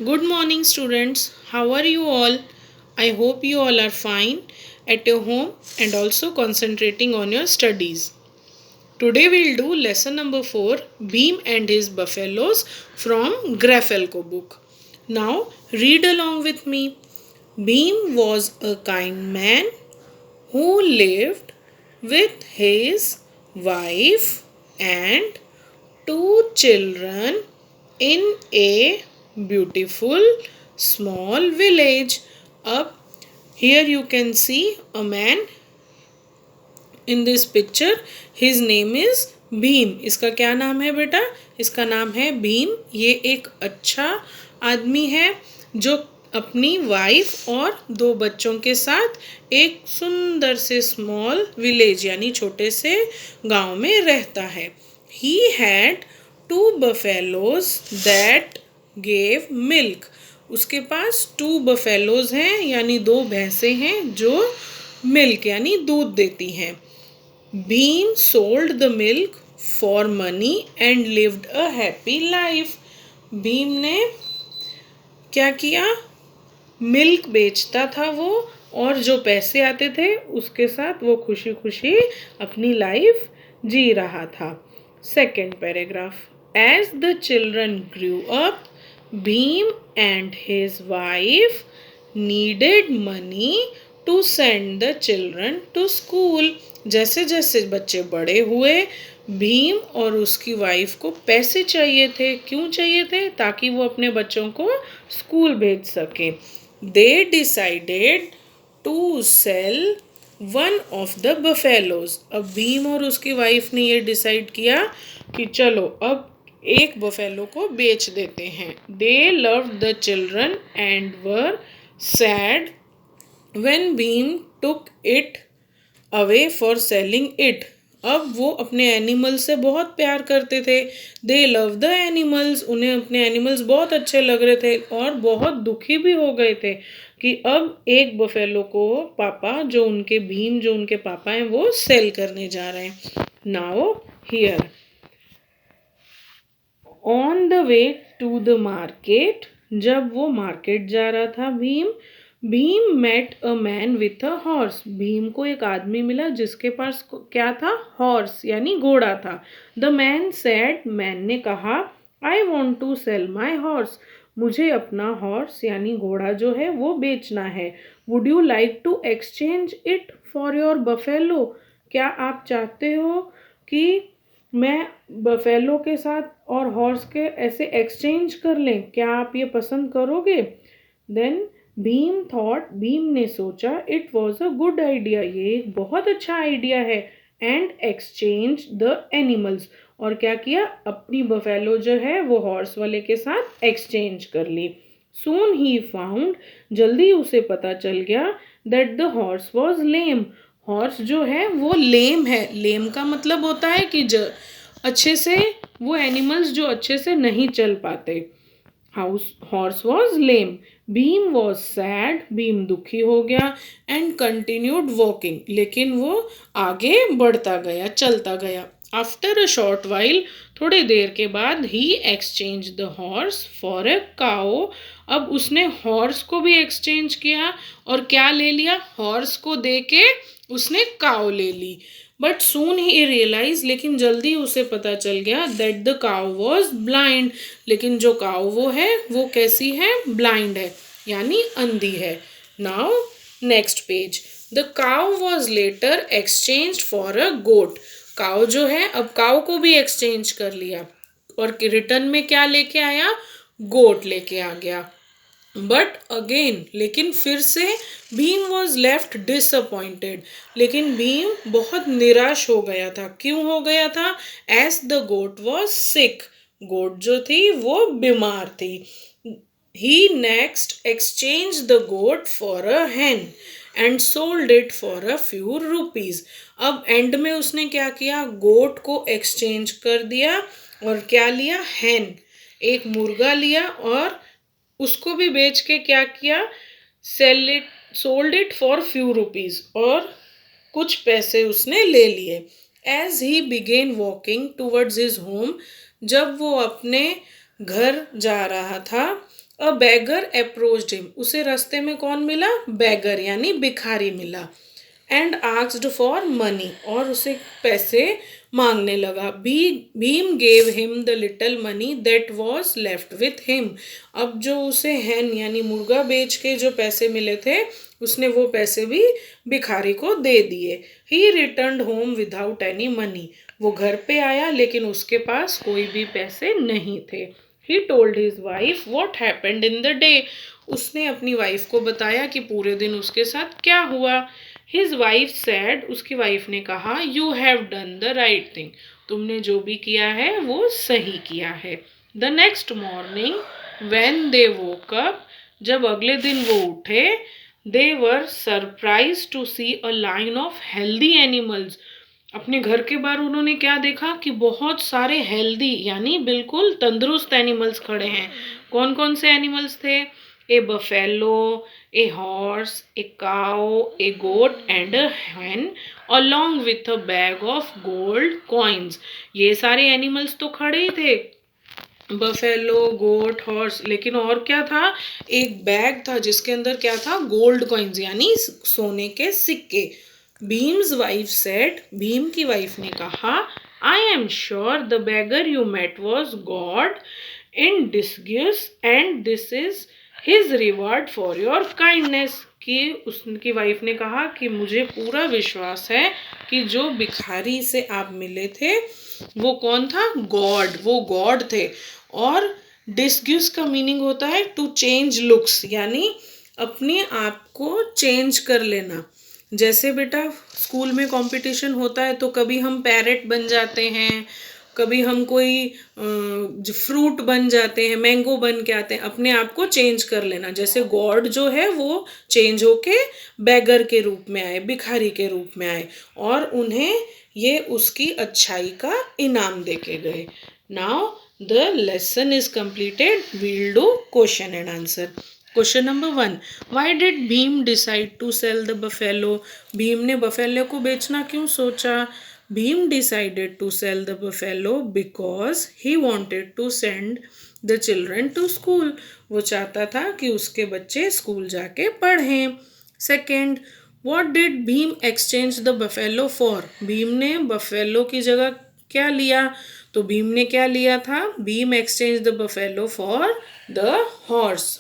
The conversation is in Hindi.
Good morning, students. How are you all? I hope you all are fine at your home and also concentrating on your studies. Today we'll do lesson number 4, Beam and his Buffaloes from Graphelko book. Now read along with me. Beam was a kind man who lived with his wife and two children in a beautiful small village. Up here you can see a man in this picture. His name is Bhim. इसका क्या नाम है बेटा? इसका नाम है भीम. ये एक अच्छा आदमी है जो अपनी वाइफ और दो बच्चों के साथ एक सुंदर से स्मॉल विलेज यानी छोटे से गांव में रहता है. He had two buffaloes that gave milk. उसके पास 2 buffaloes हैं यानी 2 भैंसें हैं जो मिल्क यानी दूध देती हैं. Beam sold the milk for money and lived a happy life. Bhim ने क्या किया? मिल्क बेचता था वो और जो पैसे आते थे उसके साथ वो खुशी खुशी अपनी लाइफ जी रहा था. Second paragraph. As the children grew up, Bhim and his wife needed money to send the children to school. जैसे जैसे बच्चे बड़े हुए भीम और उसकी वाइफ को पैसे चाहिए थे. क्यों चाहिए थे? ताकि वो अपने बच्चों को स्कूल भेज सके. They decided to sell one of the buffaloes. अब भीम और उसकी वाइफ ने ये डिसाइड किया कि चलो अब एक बफेलो को बेच देते हैं. They loved the children and were sad when Bhim took it away for selling it. अब वो अपने एनिमल से बहुत प्यार करते थे. दे लव द एनिमल्स. उन्हें अपने एनिमल्स बहुत अच्छे लग रहे थे और बहुत दुखी भी हो गए थे कि अब एक बफेलो को पापा जो उनके पापा हैं वो सेल करने जा रहे हैं. Now here on the way to the market. जब वो मार्केट जा रहा था Bhim met a man with a horse. Bhim को एक आदमी मिला जिसके पास क्या था? हॉर्स यानी घोड़ा था. The man said. मैन ने कहा I want to sell my horse. मुझे अपना हॉर्स यानी घोड़ा जो है वो बेचना है. Would you like to exchange it for your buffalo. क्या आप चाहते हो कि मैं बफेलो के साथ और हॉर्स के ऐसे एक्सचेंज कर लें? क्या आप ये पसंद करोगे? देन भीम ने सोचा it was a good idea. ये एक बहुत अच्छा आइडिया है. And exchange the animals. और क्या किया? अपनी बफेलो जो है वो हॉर्स वाले के साथ एक्सचेंज कर ली. सून ही फाउंड. जल्दी उसे पता चल गया that the horse was lame. Horse जो है वो लेम है. लेम का मतलब होता है कि अच्छे से वो एनिमल्स जो अच्छे से नहीं चल पाते. Horse was lame. Bhim was sad. Bhim दुखी हो गया. And continued walking. लेकिन वो आगे बढ़ता गया, चलता गया. After a short while. थोड़ी देर के बाद ही exchange the horse for a cow. अब उसने हॉर्स को भी एक्सचेंज किया और क्या ले लिया? हॉर्स को दे के उसने काओ ले ली. But soon he realise. लेकिन जल्दी उसे पता चल गया that the cow was blind. लेकिन जो काउ वो है वो कैसी है? ब्लाइंड है यानी अंधी है. Now next page. The cow was later exchange for a goat. Cow जो है अब काउ को भी एक्सचेंज कर लिया और रिटर्न में क्या लेके आया? गोट लेके आ गया. बट अगेन लेकिन फिर से भीम वॉज लेफ्ट डिसअपॉइंटेड. लेकिन भीम बहुत निराश हो गया था. क्यों हो गया था? As the goat was sick. Goat जो थी वो बीमार थी. He next exchange the goat for a hen and sold it for a few rupees. अब एंड में उसने क्या किया? गोट को एक्सचेंज कर दिया और क्या लिया? hen. एक मुर्गा लिया और उसको भी बेच के क्या किया? Sold it for few rupees. और कुछ पैसे उसने ले लिए. As he began walking towards his home. जब वो अपने घर जा रहा था, अ बैगर अप्रोच्ड हिम, उसे रास्ते में कौन मिला? बैगर यानी भिखारी मिला। एंड आस्क्ड फॉर मनी, और उसे पैसे मांगने लगा। Bhim gave him the little money that was left with him, अब जो उसे हैन यानी मुर्गा बेच के जो पैसे मिले थे, उसने वो पैसे भी भिखारी को दे दिए। He return home without any money, वो घर पे आया लेकिन उसके पास कोई भी पैसे नहीं थे। He told his wife what happened in the day, उसने अपनी वाइफ को बताया कि पूरे दिन उसके साथ क्या हुआ। हिज वाइफ सैड, उसकी वाइफ ने कहा, you have done the right thing, तुमने जो भी किया है वो सही किया है। The next morning when they woke up, जब अगले दिन वो उठे, they were surprised to see a line of healthy animals, अपने घर के बाहर उन्होंने क्या देखा कि बहुत सारे हेल्दी यानी बिल्कुल तंदुरुस्त एनिमल्स खड़े हैं। कौन कौन से एनिमल्स थे? A buffalo, a horse, a cow, a goat and a hen along with a bag of gold coins, ये सारे एनिमल्स तो खड़े ही थे, बफेलो, गोट, हॉर्स, लेकिन और क्या था? एक बैग था जिसके अंदर क्या था? गोल्ड कॉइन्स यानी सोने के सिक्के। भीम्स वाइफ सेड, भीम की वाइफ ने कहा, I am sure the beggar you met was God in disguise and this is his reward for your kindness, कि उसकी वाइफ ने कहा कि मुझे पूरा विश्वास है कि जो भिखारी से आप मिले थे वो कौन था? गॉड, वो गॉड थे। और डिस्ग्यूस का मीनिंग होता है टू चेंज लुक्स, यानी अपने आप को चेंज कर लेना। जैसे बेटा स्कूल में कंपटीशन होता है तो कभी हम पैरेट बन जाते हैं, कभी हम कोई फ्रूट बन जाते हैं, मैंगो बन के आते हैं, अपने आप को चेंज कर लेना। जैसे गॉड जो है वो चेंज होके बैगर के रूप में आए, भिखारी के रूप में आए, और उन्हें ये उसकी अच्छाई का इनाम देके गए। Now the lesson is completed, we'll do question and answer. Question number 1, why did Bhim decide to sell the buffalo, Bhim ने बफेलो को बेचना क्यों सोचा? Bhim decided to sell the buffalo because he wanted to send the children to school, वो चाहता था कि उसके बच्चे स्कूल जाके पढ़ें। Second, what did Bhim exchange the buffalo for, Bhim ने बफेलो की जगह क्या लिया? तो भीम ने क्या लिया था? Bhim exchange the buffalo for the horse.